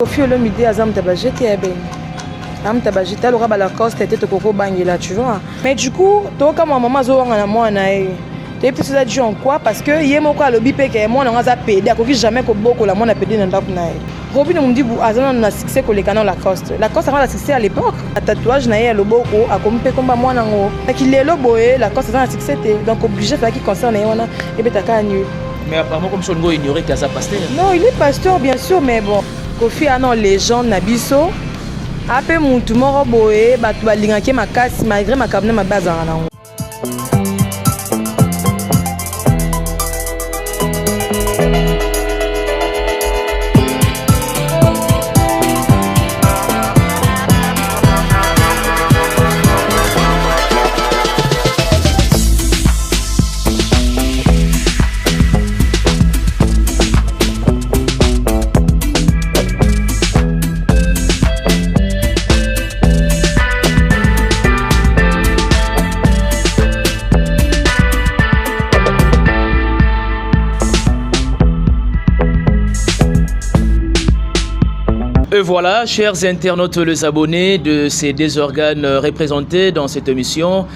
Kofi Olomide Azam Tabajeti Eben. Am Tabajeti alors la Lacoste était Coco Bangela, tu vois. Mais du coup, toi comme maman zo ngana moi na e. Tu peux ça dire en quoi parce que yemo ko alobi pe ke moi na za pédé ko jamais ko boko la moi na pédé na ndako na e. Robi no mdi bu Azam na succès ko le canon Lacoste. Lacoste a succès à l'époque. Le tatouage na e le boko a comme pe comme moi na ngo. Qui le boye Lacoste a succès donc obligé faire qui concerne wana et betaka nul. Mais apparemment comme Songo ignorait qu'il y a sa pasteur. Non, il est pasteur bien sûr mais bon. Kofi a non légende na biso ape mutu moko boye bato balingaki makasi malgré makambo na mabazanga nango. Et voilà, chers internautes, les abonnés de ces deux organes représentés dans cette émission,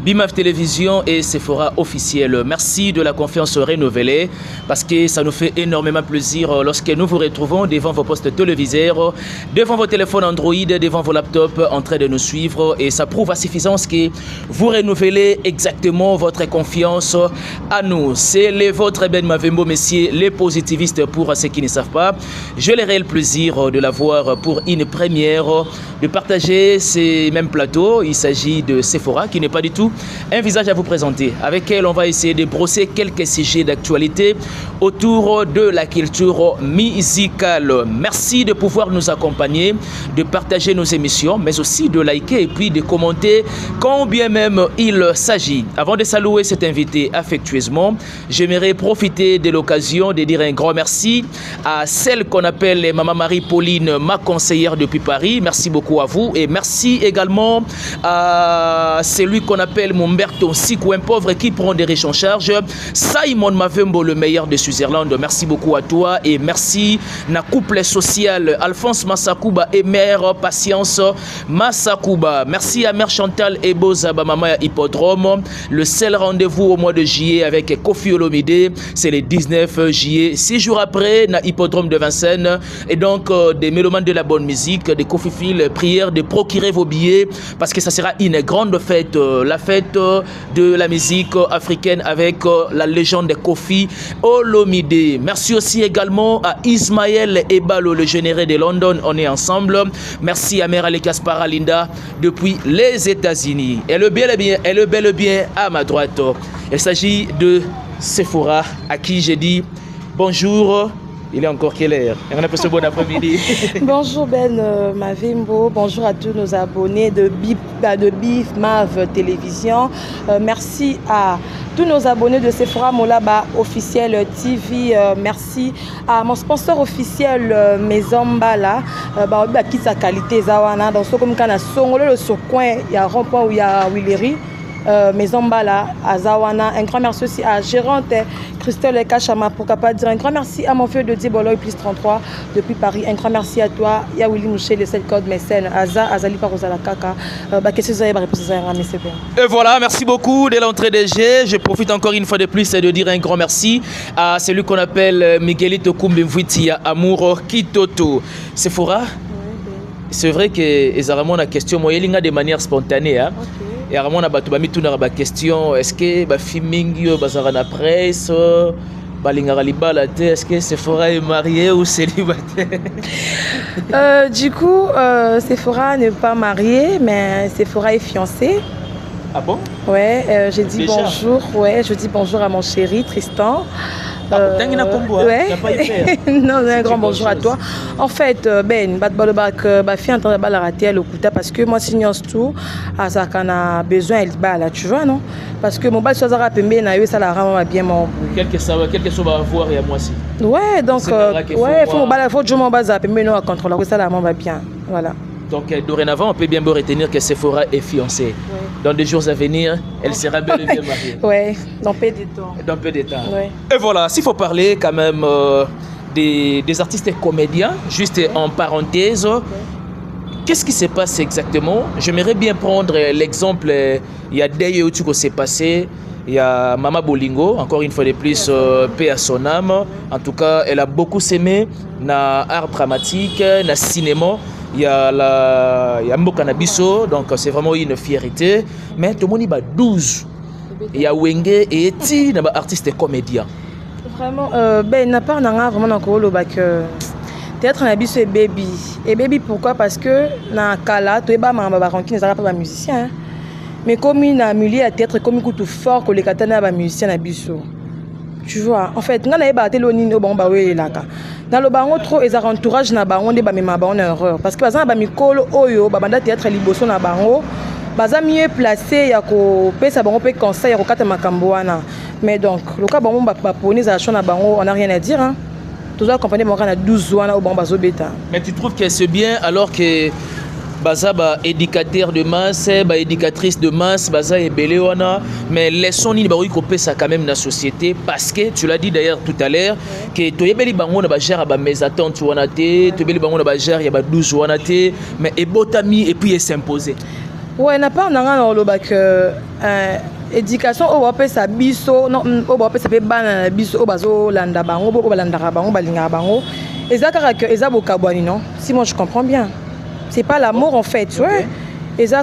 BIMAF Télévision et Sephora officiel. Merci de la confiance renouvelée parce que ça nous fait énormément plaisir lorsque nous vous retrouvons devant vos postes téléviseurs, devant vos téléphones Android, devant vos laptops en train de nous suivre et ça prouve à suffisance que vous renouvelez exactement votre confiance à nous. C'est le vôtre Ben Mavembo, messieurs, les positivistes pour ceux qui ne savent pas. J'ai le réel plaisir de l'avoir pour une première, de partager ces mêmes plateaux. Il s'agit de Sephora qui n'est pas du tout un visage à vous présenter, avec elle on va essayer de brosser quelques sujets d'actualité autour de la culture musicale. Merci de pouvoir nous accompagner, de partager nos émissions, mais aussi de liker et puis de commenter quand bien même il s'agit. Avant de saluer cet invité affectueusement, j'aimerais profiter de l'occasion de dire un grand merci à celle qu'on appelle Maman Marie-Pauline, ma conseillère depuis Paris. Merci beaucoup à vous et merci également à celui qu'on appelle Momberto Sikou, un pauvre qui prend des riches en charge. Simon Mavembo, le meilleur de Switzerland. Merci beaucoup à toi et merci na couple social Alphonse Massakouba et mère Patience Massakouba. Merci à mère Chantal Eboza Bamama Hippodrome. Le seul rendez-vous au mois de juillet avec Kofi Olomide, c'est le 19 juillet, 6 jours après, na Hippodrome de Vincennes. Et donc des mélomanes de la bonne musique, des Kofi Fil, prière de procurer vos billets parce que ça sera une grande fête, la fête de la musique africaine avec la légende de Kofi Olomide. Merci aussi également à Ismaël Ebalo, le général de London, on est ensemble. Merci à Mère Alekas Paralinda depuis les États-Unis. Et le bel et bien à ma droite. Il s'agit de Sephora à qui j'ai dit bonjour. Il est encore quelle heure? On a passé bon après-midi. Bonjour Ben Mavembo, bonjour à tous nos abonnés de BIMAF Télévision. Merci à tous nos abonnés de Sephora Molaba officiel TV. Merci à mon sponsor officiel Maison Mbala. Qui sa qualité zawana dans ce comme quand on songolo le coin il y a rond-point où il y a Willery. Maison Mbala à Zawana. Un grand merci aussi à gérante Christelle Kachama pour capable dire un grand merci à mon vieux de Diboloy plus 33 depuis Paris. Un grand merci à toi. Il y a Willy Mouché, le seul code mécène. Azali Parosala Kaka. Qu'est-ce que vous avez répondu à ça? Et voilà, merci beaucoup de l'entrée des jets. Je profite encore une fois de plus de dire un grand merci à celui qu'on appelle Miguelito Kumbimviti Amour Kitoto. Sephora, c'est vrai que Ezaramon a question moyelinga de manière spontanée. Hein? Okay. Et Ramon a battu bami tuna ba question est-ce que ba filming yo bazara na presse balingara libala te est-ce que Sephora est mariée ou célibataire? Du coup Sephora n'est pas mariée mais Sephora est fiancée. Ah bon? Ouais, j'ai dit déjà? Bonjour, ouais, je dis bonjour à mon chéri Tristan. Ouais. Non, un grand bonjour à toi. En fait, Ben, fille en train de la rater le coup parce que moi, si tout, à ça qu'on a besoin, elle là, tu vois, non? Parce que mon bal soit rapide, ça la rend bien mon. Quel que soit va avoir et à moi aussi. Ouais, donc, ouais, faut mon bal, faut que je m'en base à mais non à contrôler, ça la rend va bien, voilà. Donc dorénavant, on peut bien retenir que Sephora est fiancée. Oui. Dans des jours à venir, elle sera bel et bien mariée. Oui, dans peu de temps. Dans peu de temps. Oui. Et voilà, s'il faut parler quand même des artistes comédiens, juste en parenthèse. Qu'est-ce qui se passe exactement? J'aimerais bien prendre l'exemple, il y a des où tout s'est passé. Il y a Mama Bolingo, encore une fois de plus, paix à son âme. En tout cas, elle a beaucoup s'aimé dans l'art dramatique, dans le cinéma. Il y a Mboka Nabiso, donc c'est vraiment une fierté. Mais tout le monde a 12. Il y a Wenge et Eti, artistes et comédiens. Vraiment, ben, n'a pas vraiment dans le bac. Théâtre Nabiso et Baby. Et Baby, pourquoi? Parce que dans Kala, tu es pas un musicien. Mais comme il a milieu à théâtre, comme il coûte fort que les katana ba musicien Nabiso. Tu vois, en fait, quand on a battu le nino bon bah oui là. Dans le bango trop et entourage na bango de ba même ba on erreur parce que par exemple ba mikolo oyo ba banda théâtre liboso na bango baza mieux placé ya ko pesa bango pe conseil ya ko kata makambo wana. Mais donc le cas bango ba poni za na bango on n'a rien à dire hein. Tout ça compagnie bango na 12 wana au bango bazo beta. Mais tu trouves que c'est bien alors que baza ba éducateur de masse, ba éducatrice de masse, baza et belewana, mais laissons ni ba ko pesa quand même dans la société parce que tu l'as dit d'ailleurs tout à l'heure que to yebeli bango na ba gère ba mes attentes wana te, to yebeli bango na ba gère ya ba 12 wana te, mais et botami et puis s'imposer. Ouais, n'a pas dans le bac éducation au pesa biso non au pesa pe bana biso au bazo landa bango bo landa bango balinga bango. Ezaka que ezabo kabwani non? Si moi je comprends bien. C'est pas l'amour en fait, tu vois. Et ça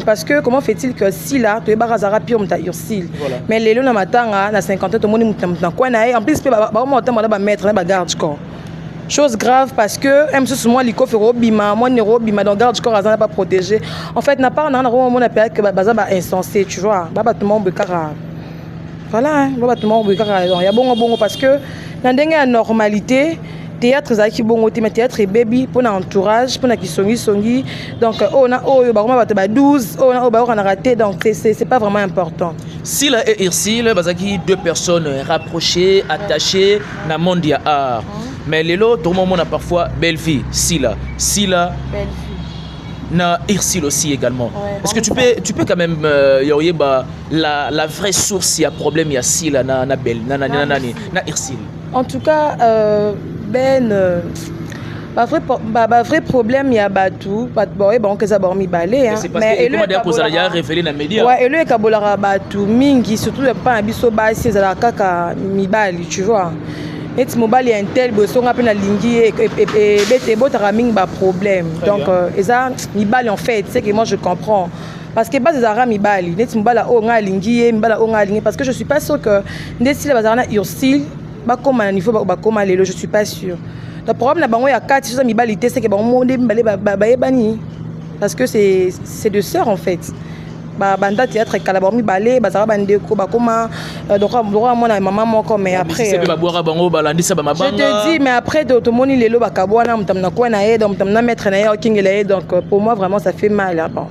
parce que comment fait-il que si là tu es barazara pire on t'a ursil. Mais les na matanga na 50 ans tout le monde mutamna quoi na en plus ba ba mettre ba garde corps. Chose grave parce que même sous moi liko fait robima moi ne robima donc garde corps azana pas protégé. En fait n'a pas na on appelle que baza ba insensé, tu vois. Ba tout le monde bekara. Voilà, ba tout le monde bekara. Il y a bon parce que dans une normalité théâtre zaki bongo te théâtre et baby pour l'entourage pour na kisongi donc on a ba 12 on a raté donc c'est pas vraiment important. Sila et Irsil bazaki deux personnes rapprochées attachées na monde ya art mais lelo tout le monde a parfois belle fille Sila belle fille na Irsil aussi également. Ouais, est-ce que tu peux quand même la vraie source il y a problème il y a Sila na belle na Irsil. En tout cas vrai problème il y a batou bon que ça bormi balé hein mais comment dire pour ça révélé dans média ouais et le kabolara batou mingi surtout pas biso basi za kaka mibali tu vois et mobile un tel boso on appelle la lingi et bete botara mingi ba problème donc ça mibali en fait c'est que moi je comprends parce que base zara mibali net mobala o nga lingi mibala o nga lingi parce que je suis pas sûr que ndesi la bazana ursil ba comme à niveau ba comme lelo je suis pas sûr. Le problème na bango ya 4 choses mibalité c'est que bango monde mbalé ba yebani parce que c'est deux sœurs en fait. Ba banda théâtre kala ba mibale ba zara bande ko ba comment donc moi na maman moko mais après c'est ba boira bango ba landisa ba mabanga. Je te dis mais après de tout moni lelo ba kabwana mutamna ko na ye donc mutamna mettre na ye au king la donc pour moi vraiment ça fait mal là bon.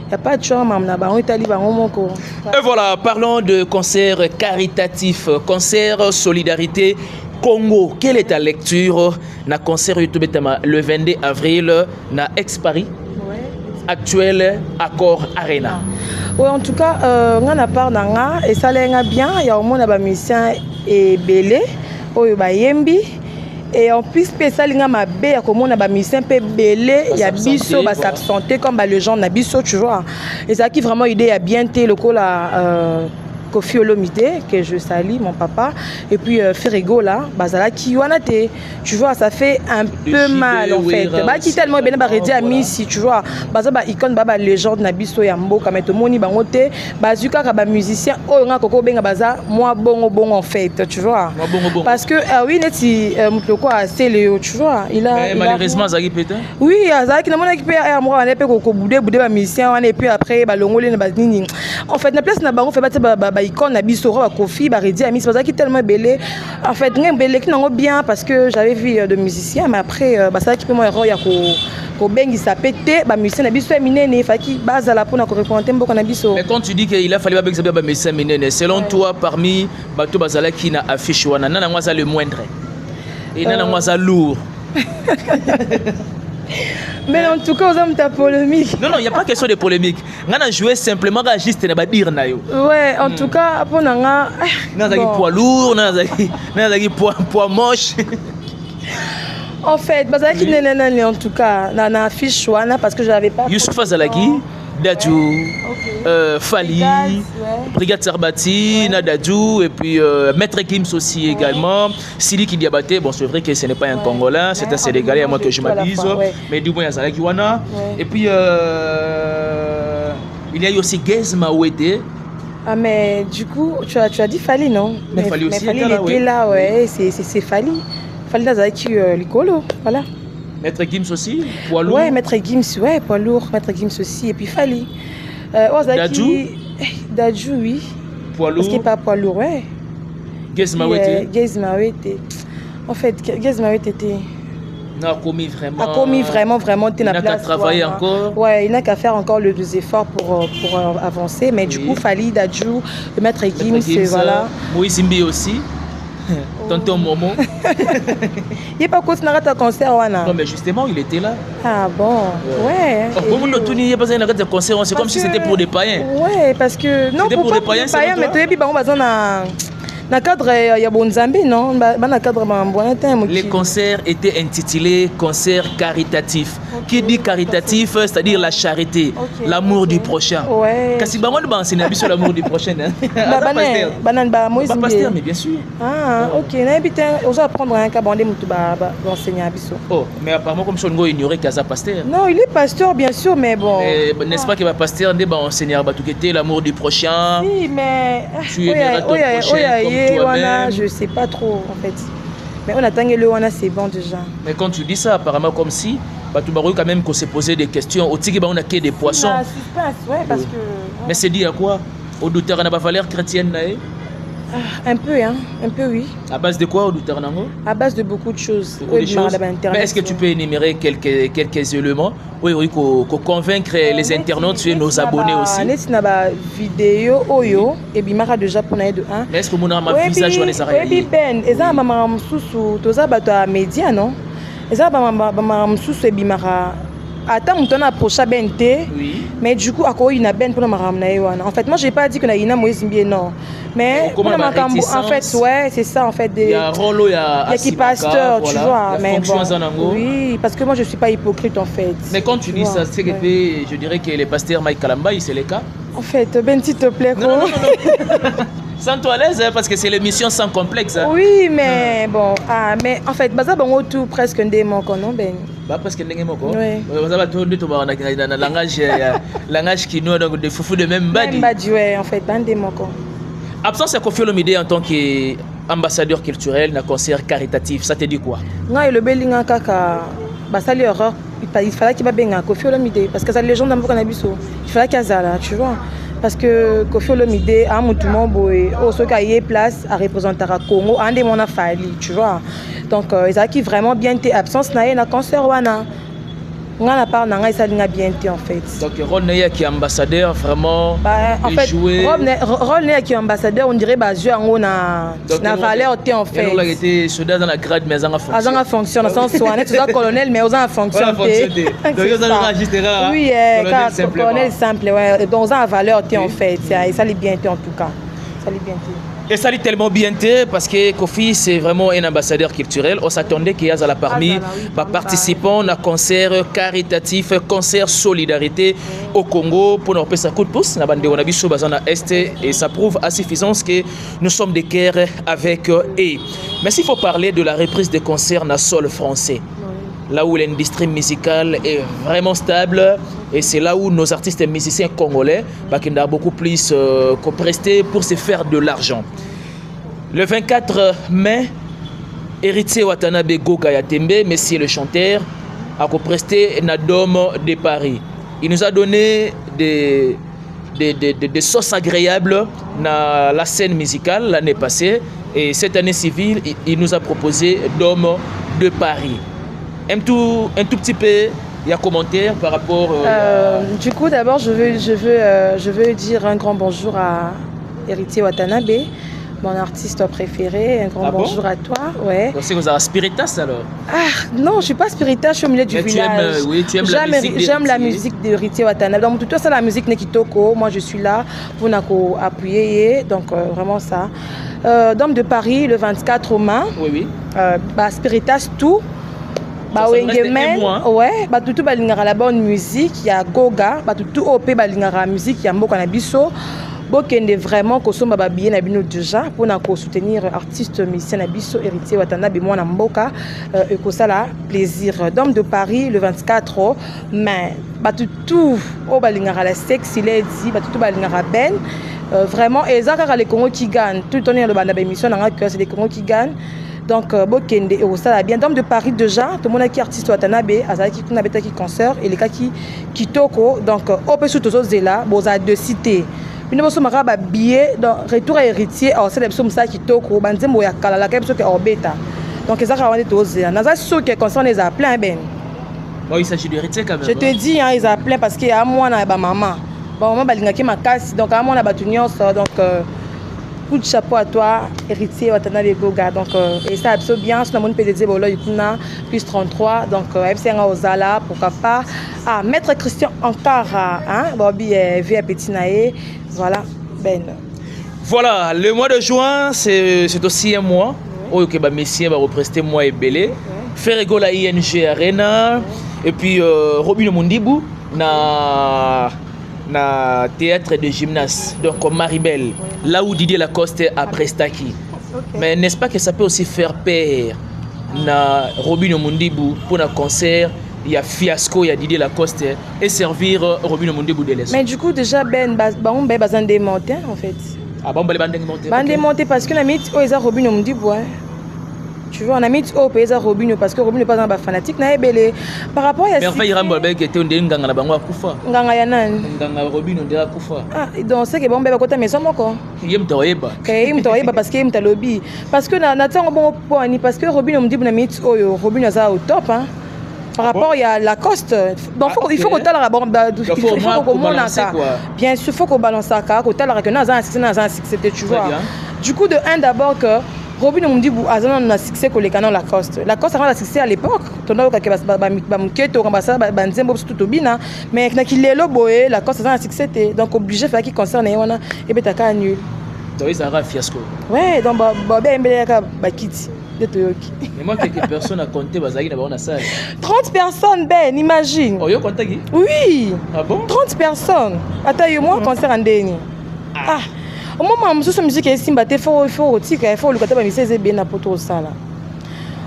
Il n'y a pas de choix, et voilà, parlons de concert caritatif, concert Solidarité Congo. Quelle est ta lecture na concert YouTube le 22 avril na Ex-Paris actuel Accord Arena? Oui, en tout cas, on a parlé et ça l'a bien. Il y a au moins un musicien et belé, Yembi. Et en plus, ça linga ma bé comme on a ba musicien peu belé, il y a biso ba s'absenter comme ba les gens na biso tu vois. Et ça qui vraiment idée à bien té le cola Kofi Olomide que je salue mon papa et puis Ferrego là bazala qui wanate tu vois ça fait un peu mal en fait ba qui tellement bien ba redi ami si tu vois baza ba icône ba légende na biso ya mboka mais to moni bango te bazuka ka ba musicien o nga koko benga baza moi bon en fait tu vois parce que oui neti mutoko a Célio tu vois il a malheureusement Zaki peut-être oui Zaki na mona qui peut moi on est pe koko boudé ba musicien et puis après ba longolé na ba nini en fait na place na bango fait ba icône na biso ba Kofi ba redi ami c'est ça qui tellement belé en fait belé qui n'ont bien parce que j'avais vu de musiciens mais après ba ça qui peut moi erreur ya ko bengi ça pété ba musicien na biso minene fa ki baza la pour na ko représenter mboko na biso. Mais quand tu dis qu'il a fallu ba bengi ba musicien minene selon toi parmi bato bazala qui na affiche wana nana ngwa za le moindre et nana ngwa za lourd. Mais en tout cas, aux hommes, t'as polémique. Non, il n'y a pas question de polémique. On a joué simplement juste à dire. Ouais, en tout cas, pour Nanga. On a poids lourd, on a poids moche. En fait, en tout cas, on a affiché parce que je n'avais pas. Youssouf Azalaki, Dadjou, Fali, Brigade Sarbati, Nadadjou, et puis Maître Gims aussi également. Sili Kidiabaté, bon, c'est vrai que ce n'est pas un Congolais, c'est un Sénégalais, à moi que je m'abuse. Mais du moins, Azalaki Wana. Et puis, il y a eu aussi Gez Mawete. Ah, mais du coup, tu as dit Fali, non? Mais Fali aussi Fali, il était là, ouais, c'est Fali. Fali Azalaki Likolo, voilà. Maître Gims aussi, poids lourd. Ouais, Maître Gims, ouais, poids lourd, Maître Gims aussi, et puis Fali. Dadjou? Dadjou, oui. Poids lourd. Parce qu'il n'est pas poids lourd, ouais. Gez Mawete. Gez Mawete. En fait, Gez Mawete était... Non, a commis vraiment. A commis vraiment, il n'a qu'à travailler encore. Ouais, il n'a qu'à faire encore des efforts pour avancer. Mais du coup, Fali, Dadjou, le Maître Gims, voilà. Moïse Mbi aussi. Tonton Momo. Il n'est pas continué à concert, Wana. Non, mais justement, il était là. Ah bon, ouais. Comment le tourner, il n'y a pas de concert, c'est comme si c'était pour des païens. Ouais, parce que. Non, pour des païens, mais tu es dans le cadre, il y a bon Zambie, non? Dans le cadre, les concerts étaient intitulés concerts caritatifs. Qui dit caritatif, c'est-à-dire la charité, l'amour du prochain. Ouais. Parce que c'est un sur l'amour du prochain. Pas pasteur, mais bien sûr. Ah, ok. On va prendre un cabane pour enseigner à Bissau. Oh, mais apparemment, comme si on ignorait qu'il y a pasteur. Non, il est pasteur, bien sûr, mais bon. N'est-ce pas qu'il va pasteur, on va enseigner l'amour du prochain. Oui, mais. Tu aimeras ton prochain comme toi-même. Je sais pas trop, en fait. Mais on attend que le Wana, c'est bon déjà. Mais quand tu dis ça, apparemment, comme si, tu vas quand même qu'on s'est posé des questions. Au Tigre, on a des poissons. Ouais, parce que. Mais c'est dit à quoi? Au douteur, on n'a pas valeur chrétienne, là? Un peu, hein. Un peu, oui. À base de quoi, au douteur, non? À base de beaucoup de choses. Mais est-ce que tu peux énumérer quelques éléments? Oui, pour convaincre les internautes, nos abonnés aussi. Il y a des vidéos, et puis il y a déjà pour de un. Mais est-ce que mon âme a visage ou les arrêts? Oui, Ben, et ça, maman, sous, tu as média, non? Et ça, maman, sous, et puis attends, on a approché Bente, mais du coup, à quoi il y a Ben pour me ramener? En fait, moi, j'ai pas dit que y a Moïse Mbie, non. Mais en fait, ouais, c'est ça, en fait. Il y a un rôle, il y a qui pasteur, tu vois. Mais bon, oui, parce que moi, je suis pas hypocrite, en fait. Mais quand tu dis ça, c'est que je dirais que les pasteurs Mike Kalamba, c'est le cas. En fait, Ben, s'il te plaît, non. Sens-toi à l'aise, parce que c'est l'émission sans complexe. Oui, mais bon, mais en fait, ça va tout presque un démon, non, Ben? Parce que ça va tourner tout le langage qui nous donc de foufou de même badi. Ouais, en fait, un démon. Absence de Koffi Olomide en tant qu'ambassadeur culturel dans un concert caritatif, ça te dit quoi? Non, le Belinga Kaka, ça l'erreur. Il fallait qu'il y ait Koffi Olomide parce que ça les gens dans le Canabiso. Il fallait qu'il y ait ça, tu vois. Parce que Koffi Olomide a mon ceux qui a place à représenter le Congo, un des mon affaires, tu vois. Donc ils ont vraiment bien été absence na concert wana. On a part na ça bien été en fait. Donc Ronneya qui est ambassadeur vraiment en fait Ronneya qui est ambassadeur on dirait jouer en na valeur té en fait. Il a été soldat dans la grade mais en fonction. En fonction dans sens où on est toujours colonel mais en fonction. Donc ils ont enregistré là. Oui, colonel simple ouais. Donc on a valeur té en fait. Ça les bien été en tout cas. Ça les bien été. Et ça l'est tellement bien parce que Koffi c'est vraiment un ambassadeur culturel. On s'attendait qu'il y ait parmi participants à un concert caritatif, concert solidarité au Congo pour nous faire un coup de pouce. On a vu sur Est et ça prouve à suffisance que nous sommes des guerres avec eux. Mais s'il faut parler de la reprise des concerts dans le sol français, là où l'industrie musicale est vraiment stable et c'est là où nos artistes et musiciens congolais qui ont beaucoup plus presté pour se faire de l'argent. Le 24 mai, Héritier Watanabe Goga Yatembe, Messie le chanteur, a presté na Dôme de Paris. Il nous a donné des sauces agréables dans la scène musicale l'année passée et cette année civile, il nous a proposé Dôme de Paris. Un tout petit peu, il y a un commentaire par rapport... Du coup, d'abord, je veux dire un grand bonjour à Héritier Watanabe, mon artiste préféré. Un grand bonjour à toi. Ouais. Donc, c'est que vous avez Spiritas alors? Ah, non, je ne suis pas Spiritas, je suis au milieu du village. Tu aimes la musique j'aime la musique d'Héritier Watanabe. Donc, tout ça, la musique Nekitoko. Moi, je suis là pour appuyer. Donc, vraiment ça. Dôme de Paris, le 24 au Mans. Oui. Spiritas, tout. Ba Wengemen, ouais, ba tutu balingaka la bonne musique, ya Goga, ba tutu OP balingaka musique ya mboka na biso. Bokende vraiment kosomba ba billet na bino déjà pour na ko soutenir artiste musicien na biso héritier Watanabe mwana mboka et ko sala plaisir. Dame de Paris le 24 mai. Ba tutu o balingaka la sexy lady, ba tutu balingaka Ben. Vraiment et ça les Congo qui gagnent. Tout le temps le banda émission na que c'est les Congo qui gagnent. Donc Bokende et au sala bien. Dame de Paris déjà, tout le monde qui artiste Watanabe, azaki kuna betaki concert et les cas qui toko donc op sous tous zela boza de cité. Une fois que je billet donc retour à héritier alors c'est des personnes qui toko banzembo ya kala la quelque chose que orbeta donc ça va être osé naza sûr que concerne les appelés ben bon il s'agit d'héritier quand même je te dis hein ils appellent parce qu'il y a moi na ba maman ba maman balingaki makasi donc à moi na batunion donc coup de chapeau à toi héritier Watanabe Goga donc et ça absolument bien sur mon PDG bolo ikuna plus 33 donc FC nga ozala pourquoi pas ah maître Christian Ankara hein Bobby vie petit naé voilà Ben. Voilà, le mois de juin c'est aussi un mois où que ba messieurs va représenter moi et Belé faire rigolo la ING Arena et puis Robin Mondibu na théâtre de gymnase donc Maribel là où Didier Lacoste a prestaki mais n'est-ce pas que ça peut aussi faire peur na Robin Mondibu pour un concert il y a fiasco il y a Didier Lacoste et servir Robin Mondibu de l'Est. Mais du coup déjà Ben on ben besoin de monter en fait. Ah bon ben monter. Ben démonter parce que la mythe oh ils a Robin Mondibu hein. Tu vois on a mis au pays à Robin parce que Robin n'est pas un fanatique na ebele par rapport à mais enfin il rambo ben que était on nganga na bango akufa nganga ya nani nganga Robin on dira kufa ah donc c'est que bon ben côté maison moko yem toyeba kay mtoyeba parce que mta lobby parce que na tango bon point parce que Robin Mondibu na mythe oyo Robin aza au top hein. Par rapport à la Lacoste, donc il faut que tu aies la bombe. Il faut que bien sûr, il faut qu'on balance ça, que tu aies la succès, tu vois. Du coup, de un d'abord que Robin Mondibu a un succès que les canons Lacoste. Lacoste a un succès à l'époque. Tu as mais qu'il est là, Lacoste a un succès. Donc obligé de faire qui concerne et bien tu as nul. Donc il y a un fiasco. Ouais, donc Bakiti. Mais moi, quelques personnes à compter, dans la salle. 30 personnes, Ben, imagine. Oh, vous comptez? Oui. Ah bon? 30 personnes. Attends, moi, concert en dernier. Ah. Au moment où je suis musique, il faut le musique bien à poto ça là.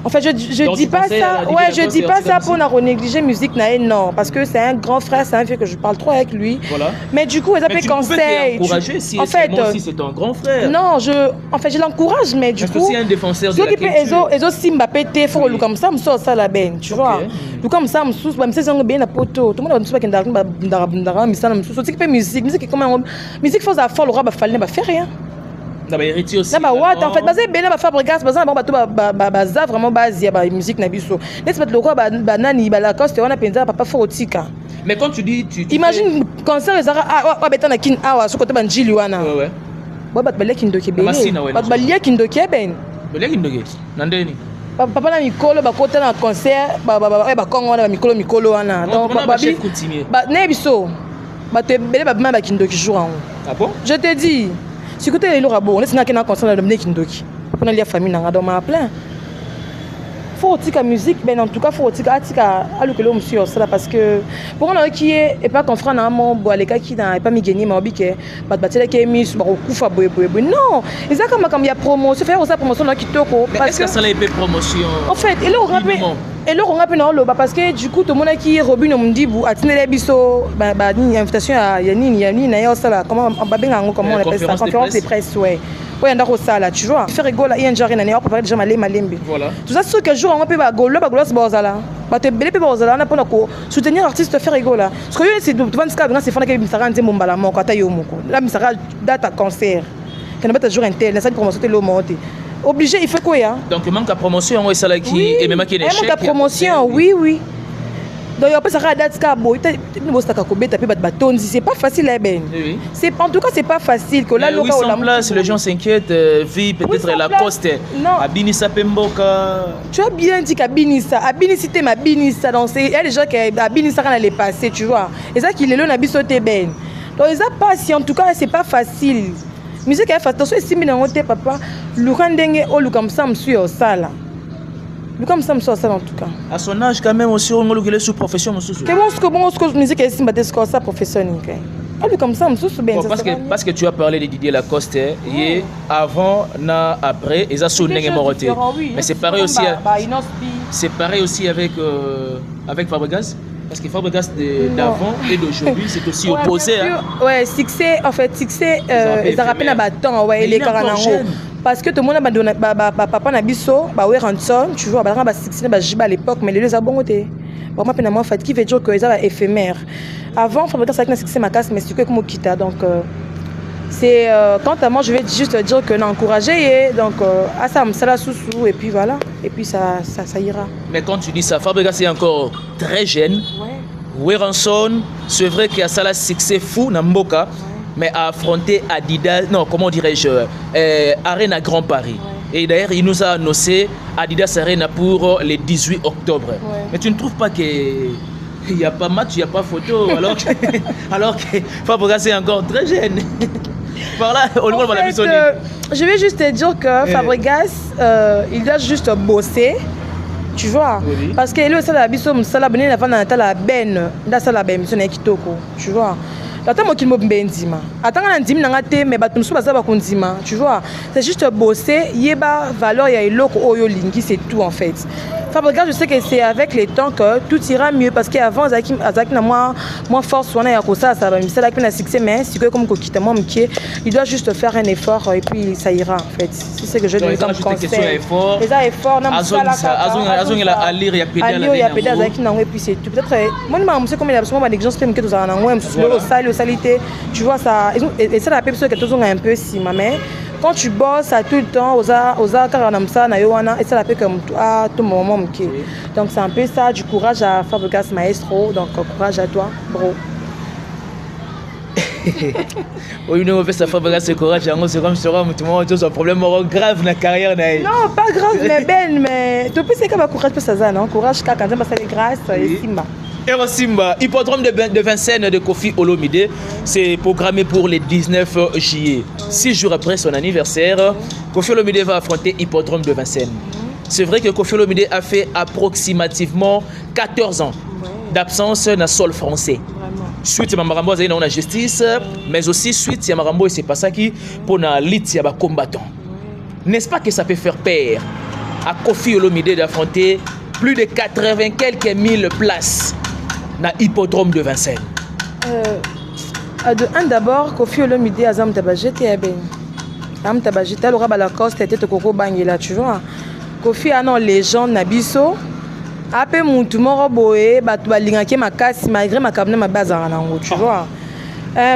En fait, je dis pas ça. Ouais, je dis pas ça pour négliger musique non, parce que c'est un grand frère, c'est un vieux que je parle trop avec lui. Voilà. Mais du coup, ils appellent conseil. En fait, moi aussi c'est un grand frère. Non, je l'encourage, mais du coup. C'est un défenseur de la culture. Ils ont Simba pété, faut le comme ça, me sort ça la benne, tu vois. Le comme ça, me sous, me c'est bien à poto. Tout le monde me sous pas qu'un mais ça me sous. C'est que musique comment musique faut ça, faut le roi va falloir faire rien. D'abord héritier aussi. D'abord ouais, en fait basé ben ba Fabregas basé bon bato baza vraiment base ya ba musique na biso. N'est-ce pas le quoi banani ba Lacoste on a penza papa fotika. Mais quand tu dis imagine concert les ah ouais betana kin awa sur côté banjili wana. Ouais ouais. Ba bat balé kin doke belé. Ba balé kin doke ben. Balé kin doke. Nandeni. Papa na mikolo ba kota na concert ba Congo wana ba mikolo wana. Donc ba ne biso. Ba te belé ba ma ba kin doke jour en. Ah bon? Je te dis si côté les lourds on est n'a qu'un concert de Kindoki on a la famille n'a dans ma plein faut aussi la musique ben en tout cas faut aussi atika allo que l'homme sur ça parce que pour on qui est et pas ton frère na mon bois les gars qui n'a pas mis gagner mais obike pas battre qui mis sur kufa boy non ils a comme il y a promotion faire ça promotion là qui toko parce que ça les promotion en fait et là on rappelle et là on rappelle non parce que du coup tout le monde qui Robin Mondibu a tenu les biso bah ni invitation à yani na yo ça là comment comment on appelle ça conférence de presse ouais ouais ndako ça là tu vois faire rigolo il y a un genre na on préparer déjà malembe voilà tout ça ce que jour on peut ba golo c'est bozala ba te belé pe bozala na pona ko soutenir artiste faire rigolo parce que c'est tout vendre ça c'est fana que misara nze mombala moko ata yo moko la misara date concert quand on va jour intel na ça promotion te lo monter obligé il fait quoi hein donc il manque la promotion ouais ça là qui et même qui est échec il manque la promotion oui donc après ça date ka boy c'est pas facile là ben c'est en tout cas c'est pas facile que là local en place les gens s'inquiètent vie peut-être la coste Abinissa Pemboka tu as bien dit qu'Abinissa c'était ma Binissa donc il y a des gens qui Abinissa quand elle est passée tu vois et ça qu'il est là na bisoté ben donc ils a pas en tout cas c'est pas facile musique elle fait attention si bien on papa le rendenge au comme ça monsieur au sala Comme ça, ça en tout cas. À son âge, quand même, aussi, on est sous profession. Comment est-ce que musique est ça profession? Comme ça, parce que tu as parlé de Didier Lacoste, et avant, après, ils ont sonné Moroté. Mais c'est pareil aussi. C'est pareil aussi avec Fabregas. Parce que Fabregas d'avant et d'aujourd'hui, c'est aussi opposé. Ouais, succès, en fait, succès, ils ont rappelé un bâton, ouais, il est carrément. Parce que tout le monde a donné papa Nabiso, Ranson, tu vois, succès à l'époque, mais les deux ont bon côté. Moi, en fait, qui veut dire que c'est éphémère. Avant, Fabregas a un succès ma casse, mais c'est que comme Kita. Donc, c'est quant à moi, je vais juste dire que n'a encouragé, donc à ça, ça la sous-sous, et puis voilà, et puis ça ira. Mais quand tu dis ça, Fabregas est encore très jeune. Weranson, c'est vrai qu'il y a ça là succès fou dans Mboka, mais à affronter Adidas, non, comment dirais-je, Arena Grand Paris. Et d'ailleurs, il nous a annoncé Adidas Arena pour le 18 octobre. Mais tu ne trouves pas qu'il n'y a pas match, il n'y a pas photo, alors que Fabregas est encore très jeune. Par là, au niveau de la mission. Je vais juste te dire que Fabregas, il doit juste bosser. Tu vois, parce que lui, c'est la biso, c'est la bonne, la ben, c'est la ben, c'est kitoko. Tu vois. Attends, qu'il m'a bendima. Attends, on a dit, mais batum sous basa bakundima. Tu vois, c'est juste bosser, yeba valeur, il y a l'eau oyo lingi, c'est tout en fait. Fabregas, je sais que c'est avec les temps que tout ira mieux parce qu'avant, Azaki n'a moins force, on a ça, ça va, c'est là qu'il a succès, mais si comme Kokita, moi, il doit juste faire un effort et puis ça ira en fait. C'est ce que je lui comme conseil. Les efforts, non, il a lire, il y a pédale, et puis c'est tout. Peut-être, moi, je sais combien d'absents, des gens qui ont un salité, tu vois ça, et c'est la personne qui est un peu si, mais quand tu bosses à tout le temps, aux karanamsa na yoana, et ça la fait comme à tout moment. Donc c'est un peu ça, du courage à Fabregas Maestro, donc courage à toi, bro. Oui, nous on fait ça, Fabregas, c'est courage, c'est comme si tu as un problème grave dans la carrière. Non, pas grave, mais ben, mais tu peux c'est comme un courage pour ça, non? Courage quand on passe les grâces, et Simba. Simba, hippodrome de Vincennes de Kofi Olomide, c'est programmé pour le 19 juillet. 6 jours après son anniversaire, Kofi Olomide va affronter hippodrome de Vincennes. C'est vrai que Kofi Olomide a fait approximativement 14 ans d'absence dans le sol français. Suite à Marambo, il y a la justice, mais aussi suite à Marambo, c'est pas ça qui pour la lutte, il y a des combattants. N'est-ce pas que ça peut faire peur à Kofi Olomide d'affronter plus de 80 quelques mille places dans l'hippodrome de Vincennes? D'abord, Kofi Olomide a Zam Tabajete et Ben. Zam Tabajete, il aura la coste et Koko Bangela, tu vois. Kofi a non légende Nabiso. Après mon tour, boé, balingaké ma casse malgré ma cabine ma base en ango, tu vois.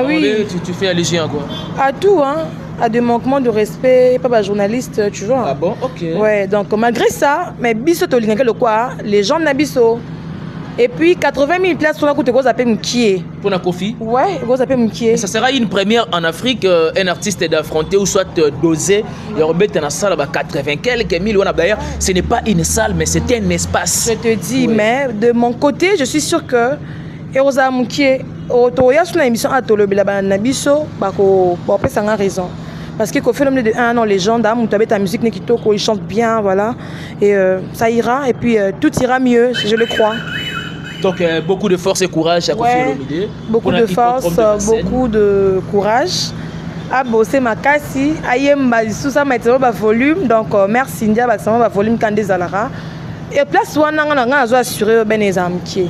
Oui. Tu fais allusion à quoi? À tout, hein. À des manquements de respect, pas de journaliste, tu vois. Ah bon, ok. Ouais, donc malgré ça, mais Bisso Tolingaké le quoi, les gens Nabiso. Et puis 80 000 places pour la coûte gros appel Mkié. Pour la Kofi? Ouais, gros appel Mkié. Ça sera une première en Afrique, un artiste d'affronter ou soit doser. Il y aura dans la salle 80 quelques mille. D'ailleurs, ce n'est pas une salle, mais c'est un espace. Je te dis, mais de mon côté, je suis sûr que Erosa Mkié, Otoya sur l'émission Atolo Bilaba Nabiso, Bako, après ça a raison. Parce que Kofi Olomide de 1 an, légende, ta musique Nekitoko, il chante bien, voilà. Et ça ira, et puis tout ira mieux, je le crois. Donc beaucoup de force et courage à Kofi Olomide. Beaucoup de force, beaucoup de courage. À bosser ma cassi, à yemba sous ça maintenant ba volume. Donc merci India ba sama ba volume quand des alara. Et place wana nga zo assurer ben les amitiés.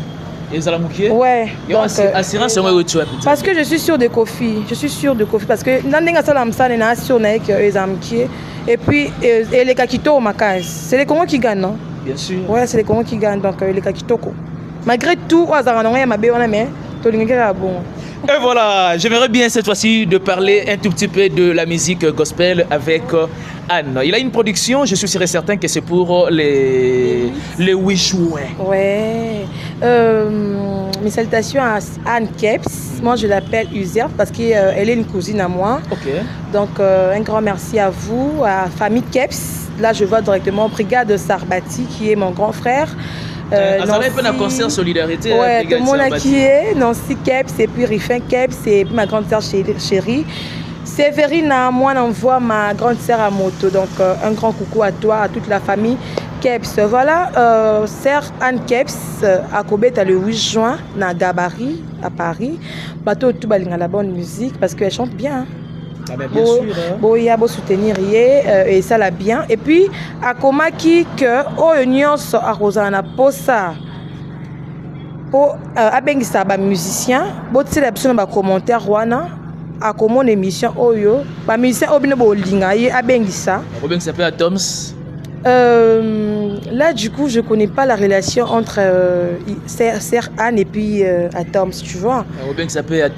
Les amitiés? Ouais. Donc assurance moi tu as. Parce que je suis sûre de Kofi, parce que nandenga salam ça na sûr na que les amitiés. Et puis les kakito ma case. C'est les Congos qui gagnent, non? Bien sûr. Ouais, c'est les Congos qui gagnent donc les kakitoko. Malgré tout, on a bon. Et voilà, j'aimerais bien cette fois-ci de parler un tout petit peu de la musique gospel avec Anne. Il a une production, je suis sûr et certain que c'est pour les 8 juin. Ouais. Mes salutations à Anne Keps. Moi, je l'appelle User parce qu'elle est une cousine à moi. Ok. Donc, un grand merci à vous, à famille Keps. Là, je vois directement Brigade Sarbati, qui est mon grand frère. Ça va être un concert solidarité. Ouais, tout le monde qui est Nancy Keps et puis Rifin Keps et puis ma grande sœur chérie. Séverine, moi, j'envoie ma grande sœur à moto. Donc, un grand coucou à toi, à toute la famille Keps, voilà, Sœur Anne Keps à Kobeta le 8 juin na Gabarit à Paris. Bateau tout balinga la bonne musique parce qu'elle chante bien. Ah ben bien sûr. Bon, il y a beau soutenir et ça l'a bien. Et puis à Komaki que Nyons à Rosana Posa pour abengisa ba musicien, bo tsela biso ba commentaire wana à comment émission oyo, ba musicien obine bo linga ye abengisa. Robin qui s'appelle Atoms. Là, du coup, je connais pas la relation entre Sœur Anne et puis Atoms, tu vois. Robin qui s'appelle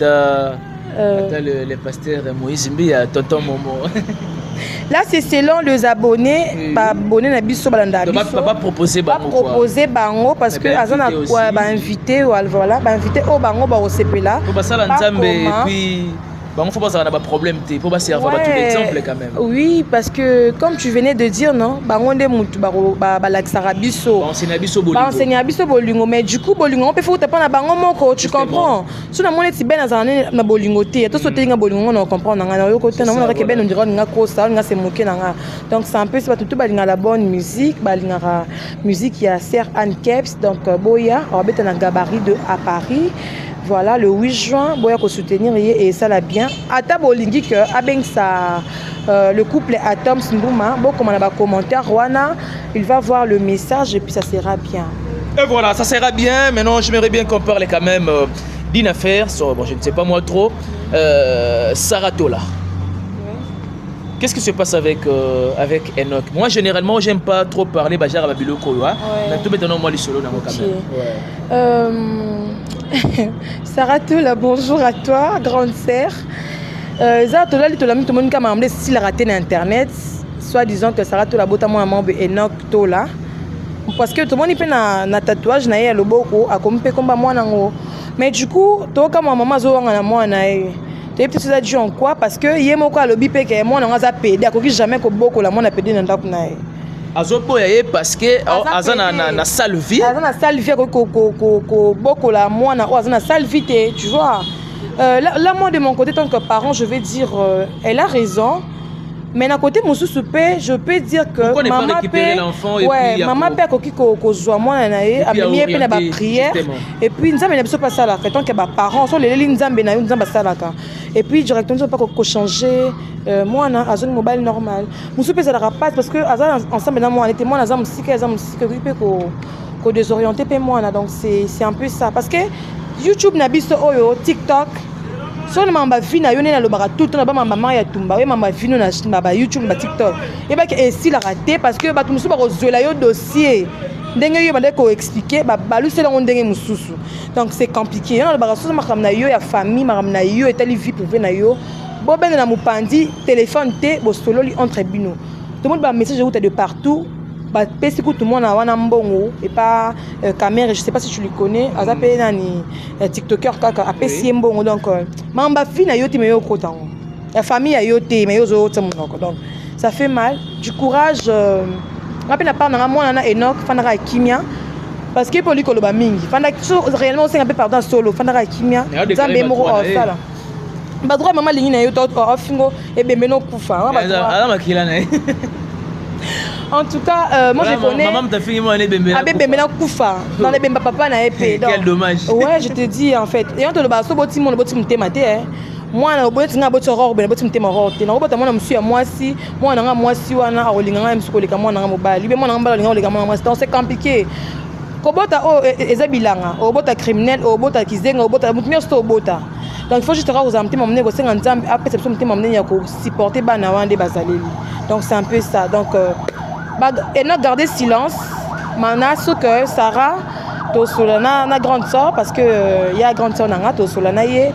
le pasteur Moïse Mbi à Tonton Momo. Là, c'est selon les abonnés. Pas abonnés na biso balanda biso. Pas proposer bango. Pas proposer bango parce que azana quoi ba invité ou voilà, ba invité au bango ba osepela. Pour ça la nzambe et puis il faut pas avoir des problèmes, il faut pas servir tout exemple quand même. Oui, parce que comme tu venais de dire, non, bangonde mutu l'axarabiso. Enseignabiso bolingo, mais du coup bolingo on peut faire pas na bango moko, tu comprends? Si on a mon eti ben na bolingo te, to sauter na bolingo on comprend na yo côté na on reke ben on dirait nga kosa, nga se moquer na. Donc c'est un peu c'est pas tout balinga la bonne musique, balinga musique il y a Sœur Anne Keps donc boya, on va na Gabarit de à Paris. Voilà, le 8 juin, boya ko soutenir et ça l'a bien. Ata bolingi que abengsa le couple Atoms Ndouma, bon comme on a ba commentaire Rwana, il va voir le message et puis ça sera bien. Et voilà, ça sera bien. Maintenant, j'aimerais bien qu'on parle quand même d'une affaire, bon, je ne sais pas moi trop, Saratola. Qu'est-ce qui se passe avec Enoch? Moi, généralement, j'aime pas trop parler Bajar Babiloko. Mais tout maintenant, moi, les solos dans quand même. Saratola, bonjour à toi, grande sœur. Saratola, tout le monde qui m'a si la raté sur Internet, soit disant que Saratola, bota mon membre Enoch Tola. Parce que tout le monde peut na tatouage na le boko, a comme combat moi nango. Mais du coup, toi comme maman zo na moi na tu peux te dire en quoi parce que yemoko a lobby pe que moi na za pédé, ko jamais ko boko la moi na pédé na ndako na ye. Azopo yaye parce que azana na sale vie. Azana sale vie ko boko la moi na azana sale vie tu vois. Là moi de mon côté tant que parent, je vais dire elle a raison. Mais d'un côté je peux dire que maman peut maman peut koki ko zoa moi na ye amemi pe na ba prière et puis nzambe na biso pas ça là tant que ba parents sont les nzambe na nzambe ça là et puis directement pas ko changer moi na azone mobile normal musu pe ça la rapaz parce que azan ensemble na moi était moi na zamu sika pe ko désorienter pe moi na donc c'est un peu ça parce que YouTube na biso oyo TikTok so mamba vina yo na lobaka tout na ba mama ya tumba we mamba vino na ba YouTube ba TikTok et ba que si la raté parce que ba tumusu ba kozwela yo dossier ndenge yo ba ko expliquer ba balusela ndenge mususu donc c'est compliqué na lobaka so makamna yo ya famille makamna yo etali vie privée na yo bo ben na mupandi téléphone te bo solo li entre bino tout le monde ba message de partout. Tout le monde a un mbongo et pas caméra, je sais pas si tu le connais, azapé nani TikToker kaka apesi mbongo donc mamba fina yote me yokotango. La famille a yote me yozo tsamunoko donc ça fait mal. Du courage rappelle na part na moi na Enoch fanaka kimia parce que pour lui koloba mingi. Fanda réellement c'est un peu pardon solo fanaka kimia. Zambe moko sala. Ba droit maman lingi na yo to ofingo et bemeno kufa. Ala makila na. En tout cas, moi je connais. Maman t'a fini moi les bébés. Ah bébé maintenant koufa. Dans les bébés papa na épée. Quel dommage. Ouais, je te dis en fait. Et on te le baso boti mon boti mte maté hein. Moi na boti nga boti horror ben boti mte horror. Te na boti moi na monsieur moi si, moi na nga moi si wana olinga nga msuko leka moi na nga mobile. Libe moi na nga olinga leka moi donc c'est compliqué. Kobota o ezabilanga, obota criminel, obota kizenga, obota mutmio sto obota. Donc il faut juste aux amtés m'emmener au sein ensemble après cette personne m'emmener ya ko supporter bana wande bazaleli. Donc c'est un peu ça. Donc et non garder silence mana ce que Sarah to solana na grande sœur parce que il y a grande sœur nanga to solana yé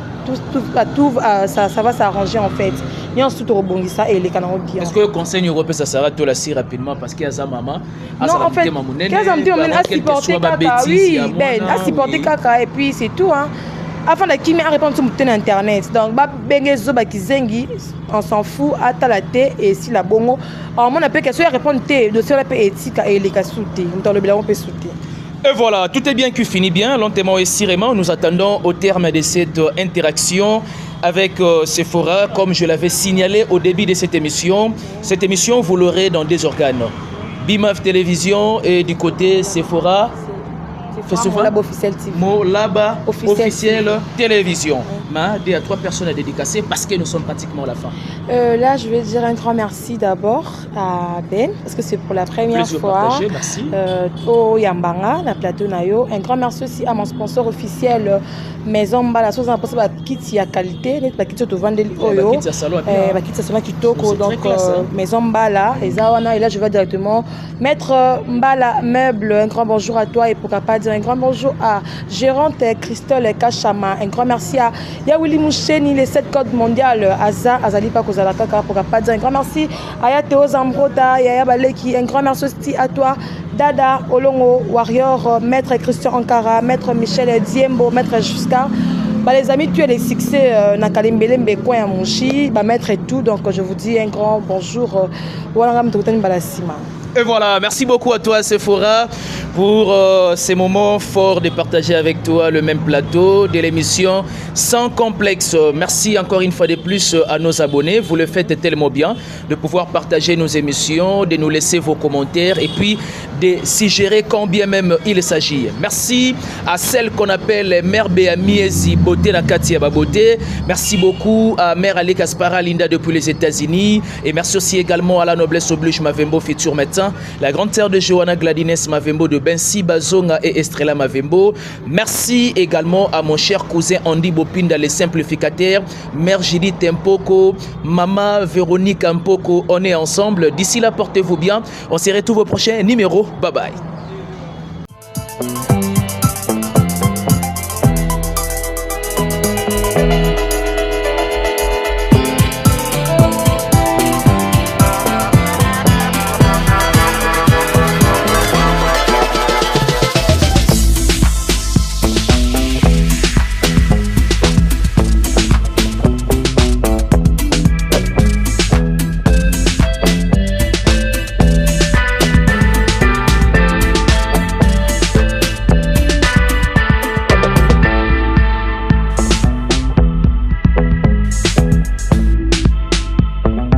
tout ça va s'arranger en fait. Il y a un tout rebondissa et les canaux bien. Est-ce que le conseil européen ça Sarah to la si rapidement parce qu'il y a sa maman non en fait qu'elle a dit on a supporté kaka oui ben a supporté kaka et puis c'est tout hein. Avant la kimi a répondu sur internet donc ba benge zoba kizengi on s'en fout à talaté et si la bongo alors mon appelle question répondre té dossier la paix éthique et les casouté dans le bilan on peut sauter. Et voilà, tout est bien qui finit bien. Lentement et sirément, nous attendons au terme de cette interaction avec Sephora. Comme je l'avais signalé au début de cette émission, vous l'aurez dans des organes. BIMAF Télévision et du côté Sephora. Molaba officiel TV. Molaba officiel télévision. Oui. Il y a 3 personnes à dédicacer parce que nous sommes pratiquement à la fin. Là, je vais dire un grand merci d'abord à Ben, parce que c'est pour la première fois. Partagé, merci. Au Yambanga, la plateau Nayo. Un grand merci aussi à mon sponsor officiel, Maison Mbala. Si vous avez pensé à kit à qualité, pas kit au Vandeli Oyo. Kit à salon Kitoko, donc Maison Mbala. Et là, je vais directement mettre Mbala Meuble. Un grand bonjour à toi et pourquoi pas dire un grand bonjour à Gérante Christelle Kachama. Un grand merci à Yawili Moucheni, les 7 codes mondiales. Azali Pakozalaka, pourquoi pas dire un grand merci à Yateo Zambrota, Yaya Baleki. Un grand merci aussi à toi, Dada Olongo, Warrior, Maître Christian Ankara, Maître Michel Diembo, Maître Jusqu'à. Les amis, tu es les succès Nakalimbele Mbekwa et Mouchi, Maître et tout. Donc je vous dis un grand bonjour. Et voilà, merci beaucoup à toi Sephora pour ces moments forts de partager avec toi le même plateau de l'émission Sans Complexe. Merci encore une fois de plus à nos abonnés, vous le faites tellement bien de pouvoir partager nos émissions, de nous laisser vos commentaires et puis de suggérer quand bien même il s'agit. Merci à celle qu'on appelle Mère Béamiezi Beauté Nakatia Baboté. Merci beaucoup à Mère Ali Kaspara Linda depuis les États-Unis et merci aussi également à la Noblesse Oblige Mavembo futur médecin, la grande sœur de Johanna Gladines Mavembo de Bensi Bazonga et Estrella Mavembo. Merci également à mon cher cousin Andy Bopinda, les simplificateurs, Mère Judith Mpoko, Maman Véronique Mpoko. On est ensemble. D'ici là, portez-vous bien. On se retrouve au prochain numéro. Bye bye.